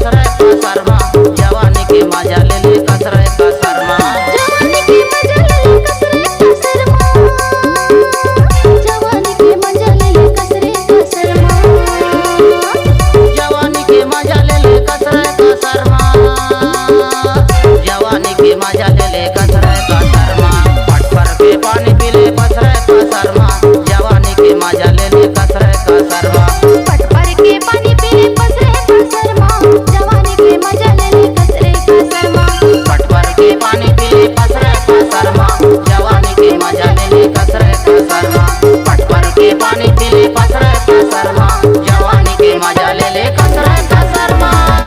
कसरे कसरमा जवानी के मजा ले ले कसरे कसरमा जवानी के मजा ले ले कसरे कसरमा जवानी के मजा ले ले कसरे कसरमा जवानी के मजा ले ले कसरे कसरमा जवानी के मजा ले ले कसरे कसरमा पट पर के पानी पी ले कसरे कसरमा जवानी के मजा ले ले कसरे कसरमा पट पर के पानी पी ले कसरे कसरमा जवानी के मजा ले ले कसरे कसरमा पट पर के पानी पी ले कसरे कसरमा जवानी के मजा ले ले कसरे कसरमा पट पर के पानी पी ले कसरे कसरमा